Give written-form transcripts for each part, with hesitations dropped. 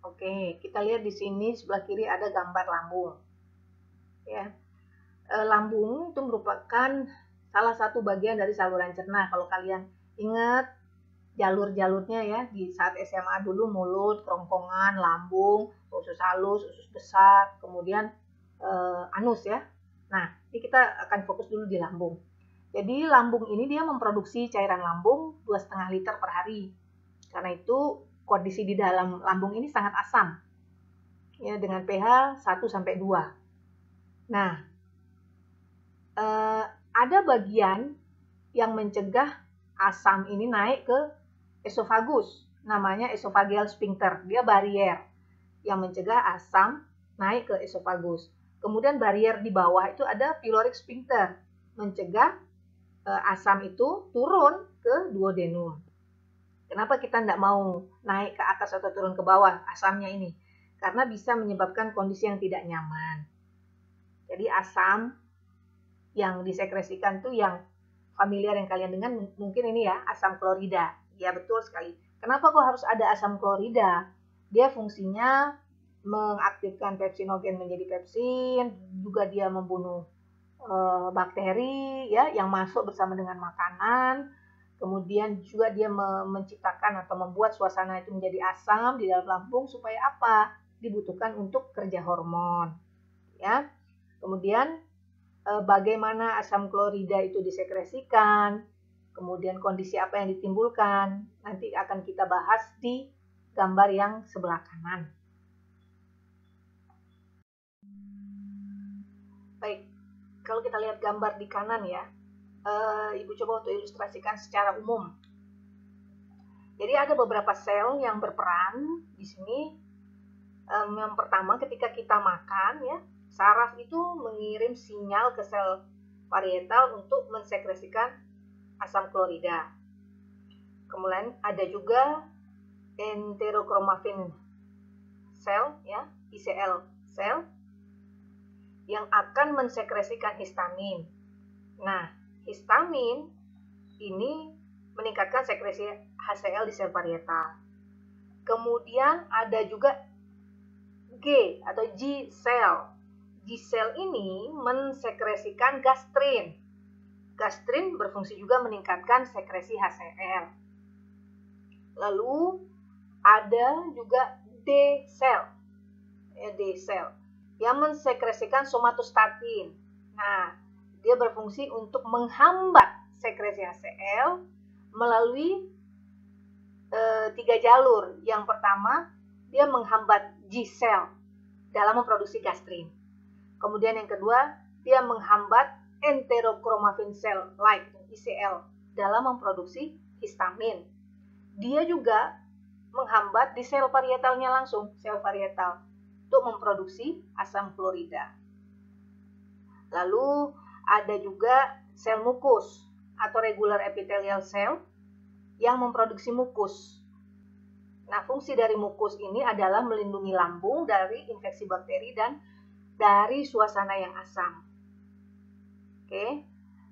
Oke, kita lihat di sini sebelah kiri ada gambar lambung. Ya, lambung itu merupakan salah satu bagian dari saluran cerna. Kalau kalian ingat jalur-jalurnya ya, di saat SMA dulu mulut, kerongkongan, lambung, usus halus, usus besar, kemudian anus ya. Nah, ini kita akan fokus dulu di lambung. Jadi lambung ini dia memproduksi cairan lambung 2,5 liter per hari. Karena itu kondisi di dalam lambung ini sangat asam. Ya, dengan pH 1-2. Nah, ada bagian yang mencegah asam ini naik ke esofagus, namanya esophageal sphincter. Dia barier yang mencegah asam naik ke esofagus. Kemudian barier di bawah itu ada pyloric sphincter, mencegah asam itu turun ke duodenum. Kenapa kita tidak mau naik ke atas atau turun ke bawah asamnya ini? Karena bisa menyebabkan kondisi yang tidak nyaman. Jadi asam yang disekresikan tuh yang familiar yang kalian dengar mungkin ini ya, asam klorida. Ya betul sekali. Kenapa kok harus ada asam klorida? Dia fungsinya mengaktifkan pepsinogen menjadi pepsin, juga dia membunuh bakteri ya yang masuk bersama dengan makanan. Kemudian juga dia menciptakan atau membuat suasana itu menjadi asam di dalam lambung supaya apa? Dibutuhkan untuk kerja hormon. Ya. Kemudian bagaimana asam klorida itu disekresikan, kemudian kondisi apa yang ditimbulkan, nanti akan kita bahas di gambar yang sebelah kanan. Baik, kalau kita lihat gambar di kanan ya, Ibu coba untuk ilustrasikan secara umum. Jadi ada beberapa sel yang berperan di sini. Yang pertama ketika kita makan ya, saraf itu mengirim sinyal ke sel parietal untuk mensekresikan asam klorida. Kemudian ada juga enterochromaffin sel ya, ICL sel yang akan mensekresikan histamin. Nah, histamin ini meningkatkan sekresi HCl di sel parietal. Kemudian ada juga G atau G cell. G cell ini mensekresikan gastrin. Gastrin berfungsi juga meningkatkan sekresi HCl. Lalu ada juga D cell. D cell yang mensekresikan somatostatin. Nah, dia berfungsi untuk menghambat sekresi HCl melalui 3 jalur. Yang pertama, dia menghambat G cell dalam memproduksi gastrin. Kemudian yang kedua, dia menghambat enterochromaffin cell like ICL dalam memproduksi histamin. Dia juga menghambat di sel parietalnya langsung, sel parietal, untuk memproduksi asam klorida. Lalu ada juga sel mukus atau regular epithelial cell yang memproduksi mukus. Nah, fungsi dari mukus ini adalah melindungi lambung dari infeksi bakteri dan dari suasana yang asam. Oke.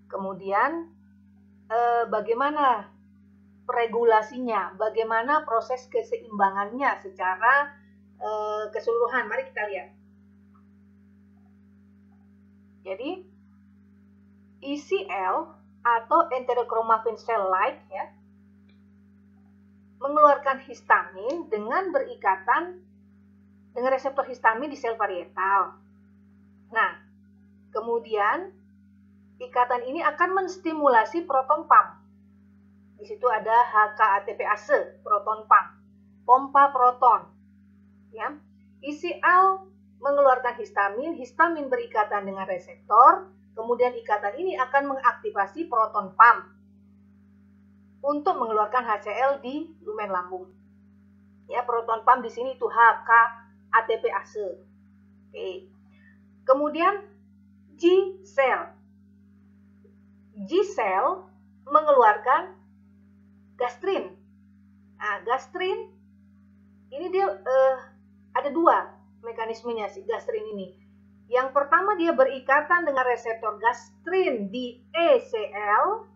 Kemudian bagaimana regulasinya? Bagaimana proses keseimbangannya secara keseluruhan? Mari kita lihat. Jadi ECL atau enterochromaffin cell like ya, mengeluarkan histamin dengan berikatan dengan reseptor histamin di sel parietal. Nah, kemudian ikatan ini akan menstimulasi proton pump. Di situ ada HK-ATPase, proton pump, pompa proton. Ya, ECL mengeluarkan histamin, histamin berikatan dengan reseptor, kemudian ikatan ini akan mengaktifasi proton pump untuk mengeluarkan HCl di lumen lambung. Ya, proton pump di sini itu HK-ATPase. Oke. Kemudian G cell. G cell mengeluarkan gastrin. Nah, gastrin ini dia ada 2 mekanismenya si gastrin ini. Yang pertama dia berikatan dengan reseptor gastrin di ECL.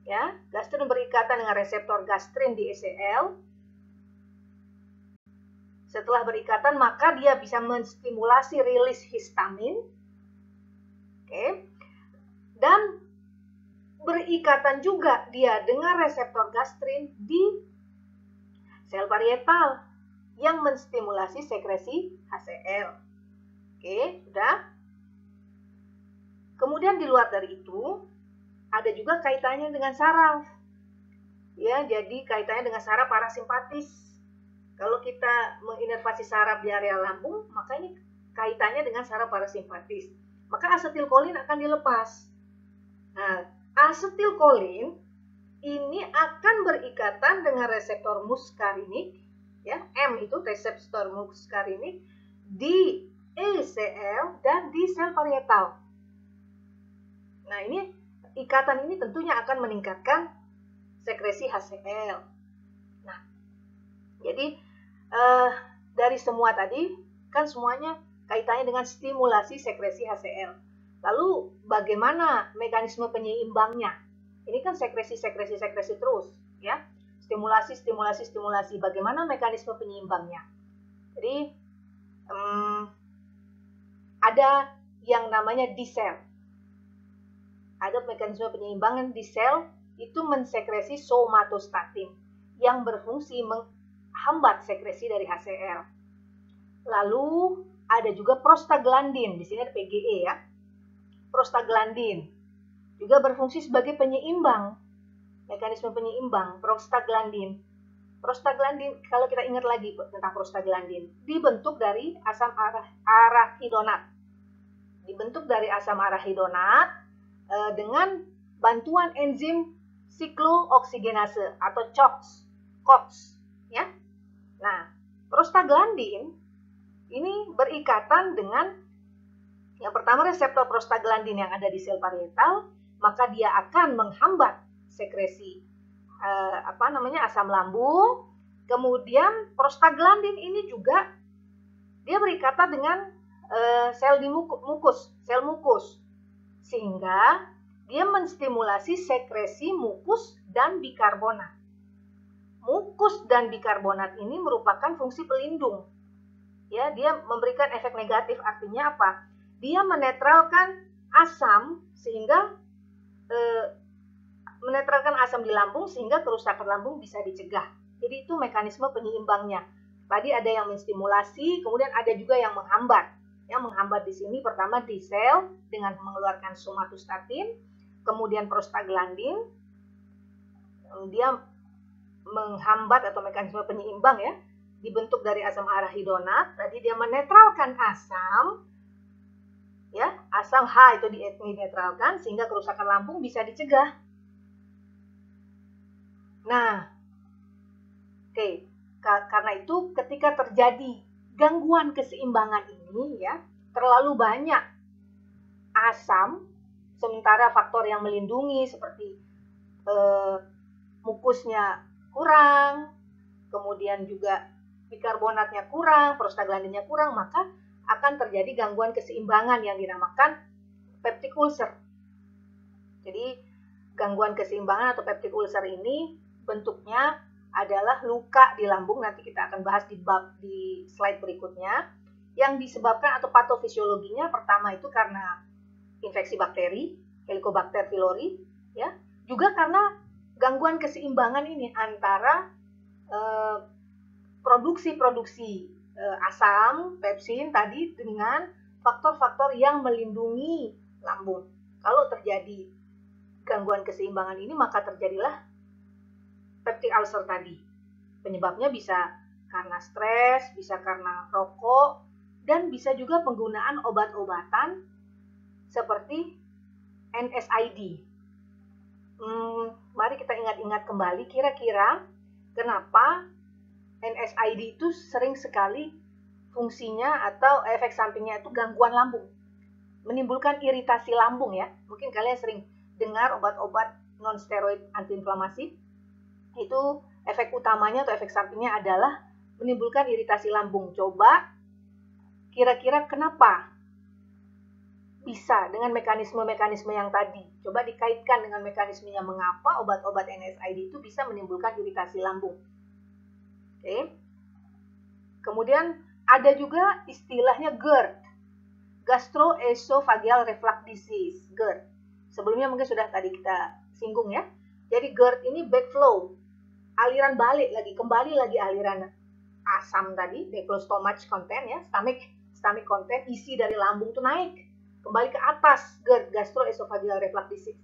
Ya, gastrin berikatan dengan reseptor gastrin di ECL Setelah berikatan, maka dia bisa menstimulasi rilis histamin. Oke. Dan berikatan juga dia dengan reseptor gastrin di sel parietal yang menstimulasi sekresi HCl. Oke, sudah. Kemudian di luar dari itu, ada juga kaitannya dengan saraf. Ya, jadi kaitannya dengan saraf parasimpatis. Kalau kita menginervasi saraf di area lambung, maka ini kaitannya dengan saraf parasimpatis. Maka asetilkolin akan dilepas. Nah, asetilkolin ini akan berikatan dengan reseptor muskarinik, ya, M itu reseptor muskarinik di ECL dan di sel parietal. Nah, ini ikatan ini tentunya akan meningkatkan sekresi HCl. Nah, jadi dari semua tadi kan semuanya kaitannya dengan stimulasi sekresi HCl. Lalu bagaimana mekanisme penyeimbangnya? Ini kan sekresi terus, ya. Stimulasi. Bagaimana mekanisme penyeimbangnya? Jadi ada yang namanya di sel. Ada mekanisme penyeimbangan di sel itu mensekresi somatostatin yang berfungsi menghambat sekresi dari HCl. Lalu ada juga prostaglandin, di sini ada PGE ya. Prostaglandin juga berfungsi sebagai penyeimbang, mekanisme penyeimbang prostaglandin. Prostaglandin, kalau kita ingat lagi tentang prostaglandin, dibentuk dari asam arachidonat. Dibentuk dari asam arachidonat dengan bantuan enzim siklooksigenase atau COX, ya. Nah, prostaglandin ini berikatan dengan yang pertama reseptor prostaglandin yang ada di sel parietal, maka dia akan menghambat sekresi asam lambung. Kemudian prostaglandin ini juga dia berikatan dengan sel mukus, sehingga dia menstimulasi sekresi mukus dan bikarbonat. Mukus dan bikarbonat ini merupakan fungsi pelindung. Ya, dia memberikan efek negatif, artinya apa? Dia menetralkan asam sehingga menetralkan asam di lambung sehingga kerusakan lambung bisa dicegah. Jadi itu mekanisme penyeimbangnya. Tadi ada yang menstimulasi, kemudian ada juga yang menghambat. Yang menghambat di sini pertama di sel dengan mengeluarkan somatostatin, kemudian prostaglandin, dia menghambat atau mekanisme penyeimbang ya, dibentuk dari asam arachidonat. Tadi dia menetralkan asam, ya, asam H itu dinetralkan sehingga kerusakan lambung bisa dicegah. Nah, oke, karena itu ketika terjadi gangguan keseimbangan ini ya, terlalu banyak asam, sementara faktor yang melindungi seperti mukusnya kurang, kemudian juga bikarbonatnya kurang, prostaglandinnya kurang, maka akan terjadi gangguan keseimbangan yang dinamakan peptic ulcer. Jadi gangguan keseimbangan atau peptic ulcer ini bentuknya adalah luka di lambung, nanti kita akan bahas di slide berikutnya, yang disebabkan atau patofisiologinya pertama itu karena infeksi bakteri, Helicobacter pylori, ya, juga karena gangguan keseimbangan ini antara produksi asam, pepsin tadi dengan faktor-faktor yang melindungi lambung. Kalau terjadi gangguan keseimbangan ini, maka terjadilah peptic ulcer tadi. Penyebabnya bisa karena stres, bisa karena rokok, dan bisa juga penggunaan obat-obatan seperti NSAID. Mari kita ingat-ingat kembali kira-kira kenapa NSAID itu sering sekali fungsinya atau efek sampingnya itu gangguan lambung, menimbulkan iritasi lambung ya. Mungkin kalian sering dengar obat-obat non-steroid antiinflamasi, itu efek utamanya atau efek sampingnya adalah menimbulkan iritasi lambung. Coba kira-kira kenapa bisa dengan mekanisme-mekanisme yang tadi. Coba dikaitkan dengan mekanismenya mengapa obat-obat NSAID itu bisa menimbulkan iritasi lambung. Oke. Kemudian ada juga istilahnya GERD, gastroesophageal reflux disease, GERD. Sebelumnya mungkin sudah tadi kita singgung ya. Jadi GERD ini backflow, aliran balik lagi, kembali lagi aliran asam tadi, backflow stomach content ya, stomach content, isi dari lambung itu naik, kembali ke atas, GERD, gastroesophageal reflux disease.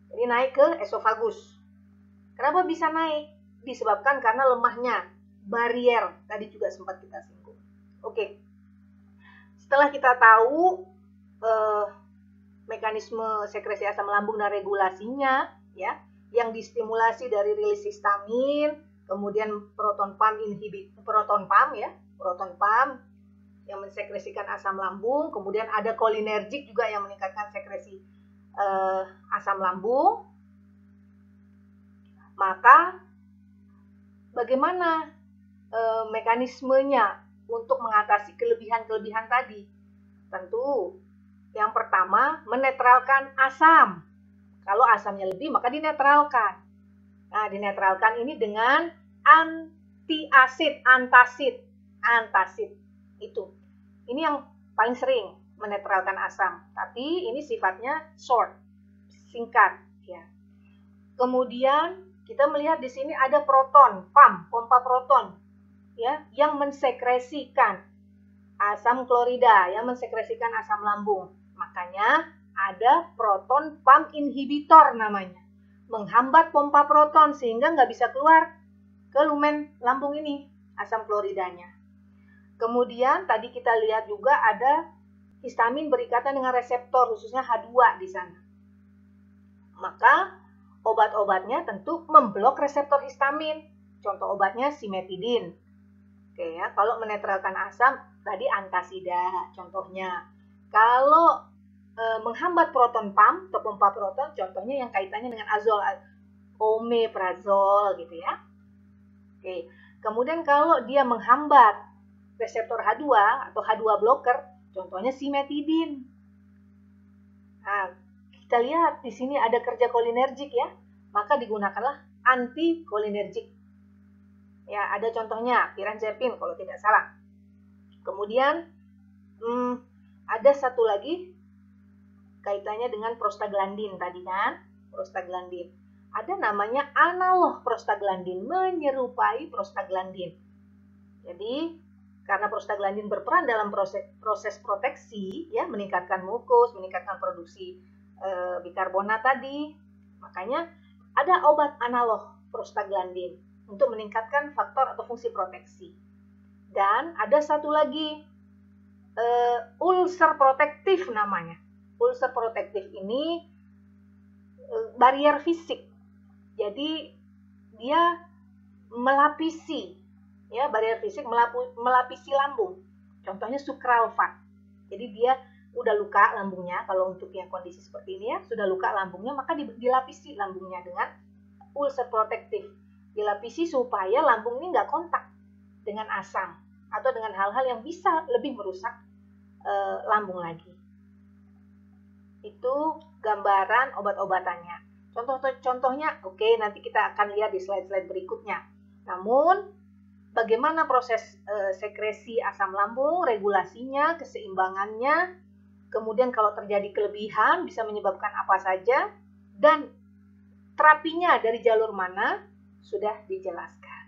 Jadi naik ke esofagus. Kenapa bisa naik? Disebabkan karena lemahnya barier, tadi juga sempat kita singgung. Oke. Setelah kita tahu mekanisme sekresi asam lambung dan regulasinya, ya, yang distimulasi dari rilis histamin, kemudian proton pump yang mensekresikan asam lambung, kemudian ada kolinergik juga yang meningkatkan sekresi asam lambung. Maka bagaimana mekanismenya untuk mengatasi kelebihan-kelebihan tadi? Tentu yang pertama menetralkan asam. Kalau asamnya lebih maka dinetralkan. Nah, dinetralkan ini dengan antacid. Itu. Ini yang paling sering menetralkan asam. Tapi ini sifatnya short, singkat ya. Kemudian kita melihat di sini ada proton, pompa proton ya, yang mensekresikan asam klorida, yang mensekresikan asam lambung. Makanya ada proton pump inhibitor namanya. Menghambat pompa proton sehingga nggak bisa keluar ke lumen lambung ini, asam kloridanya. Kemudian tadi kita lihat juga ada histamin berikatan dengan reseptor, khususnya H2 di sana. Maka obat-obatnya tentu memblok reseptor histamin. Contoh obatnya simetidin. Oke ya, kalau menetralkan asam tadi antasida contohnya. Kalau menghambat proton pump atau pompa proton, contohnya yang kaitannya dengan azol, omeprazol gitu ya. Oke. Kemudian kalau dia menghambat reseptor H2 atau H2 blocker, contohnya simetidin. Nah, kita lihat di sini ada kerja kolinergik ya, maka digunakanlah antikolinergik. Ya, ada contohnya piranzepin kalau tidak salah. Kemudian ada satu lagi kaitannya dengan prostaglandin tadi kan, prostaglandin. Ada namanya analog prostaglandin, menyerupai prostaglandin. Jadi, karena prostaglandin berperan dalam proses proteksi, ya, meningkatkan mukus, meningkatkan produksi bikarbonat tadi, makanya ada obat analog prostaglandin untuk meningkatkan faktor atau fungsi proteksi. Dan ada satu lagi, ulcer protektif namanya. Ulcer protektif ini barier fisik. Jadi dia melapisi, ya, barier fisik melapisi lambung. Contohnya sukralfat. Jadi dia udah luka lambungnya, kalau untuk yang kondisi seperti ini ya, sudah luka lambungnya, maka dilapisi lambungnya dengan ulcer protektif. Dilapisi supaya lambung ini nggak kontak dengan asam atau dengan hal-hal yang bisa lebih merusak lambung lagi. Itu gambaran obat-obatannya. Contohnya, oke, nanti kita akan lihat di slide-slide berikutnya. Namun, bagaimana proses sekresi asam lambung, regulasinya, keseimbangannya, kemudian kalau terjadi kelebihan bisa menyebabkan apa saja, dan terapinya dari jalur mana sudah dijelaskan.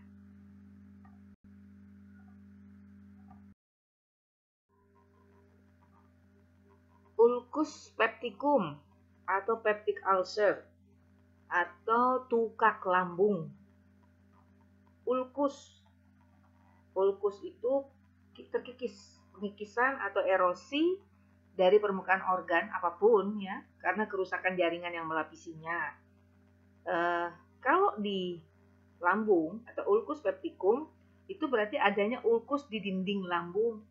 Ulcus pepticum atau peptic ulcer atau tukak lambung. Ulcus itu pengikisan atau erosi dari permukaan organ apapun ya, karena kerusakan jaringan yang melapisinya. Kalau di lambung atau ulcus pepticum itu berarti adanya ulkus di dinding lambung.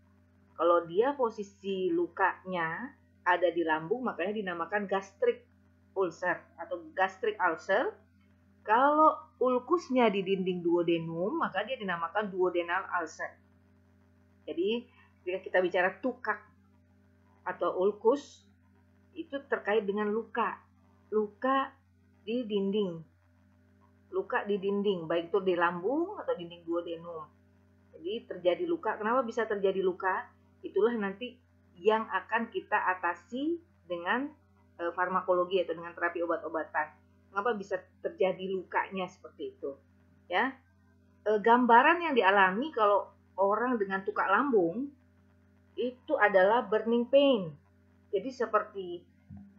Kalau dia posisi lukanya ada di lambung, makanya dinamakan gastric ulcer atau gastric ulcer. Kalau ulkusnya di dinding duodenum, maka dia dinamakan duodenal ulcer. Jadi, ketika kita bicara tukak atau ulkus, itu terkait dengan luka di dinding. Luka di dinding, baik itu di lambung atau dinding duodenum. Jadi terjadi luka. Kenapa bisa terjadi luka? Itulah nanti yang akan kita atasi dengan farmakologi atau dengan terapi obat-obatan. Kenapa bisa terjadi lukanya seperti itu? Ya, gambaran yang dialami kalau orang dengan tukak lambung itu adalah burning pain. Jadi seperti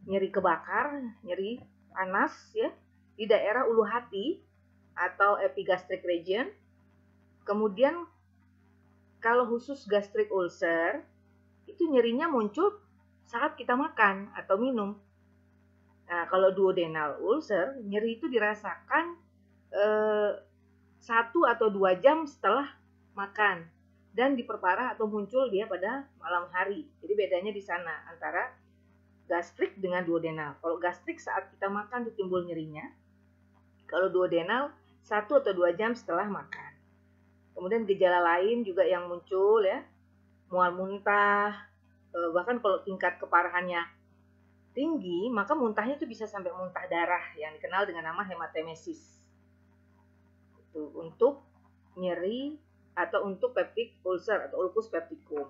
nyeri kebakar, nyeri panas ya di daerah ulu hati atau epigastric region. Kemudian kalau khusus gastric ulcer itu nyerinya muncul saat kita makan atau minum. Nah, kalau duodenal ulcer, nyeri itu dirasakan 1 atau 2 jam setelah makan dan diperparah atau muncul dia pada malam hari. Jadi bedanya di sana antara gastrik dengan duodenal. Kalau gastrik saat kita makan itu timbul nyerinya. Kalau duodenal 1 atau 2 jam setelah makan. Kemudian gejala lain juga yang muncul ya, mual muntah, bahkan kalau tingkat keparahannya tinggi, maka muntahnya itu bisa sampai muntah darah yang dikenal dengan nama hematemesis. Itu untuk nyeri atau untuk peptic ulcer atau ulcus pepticum.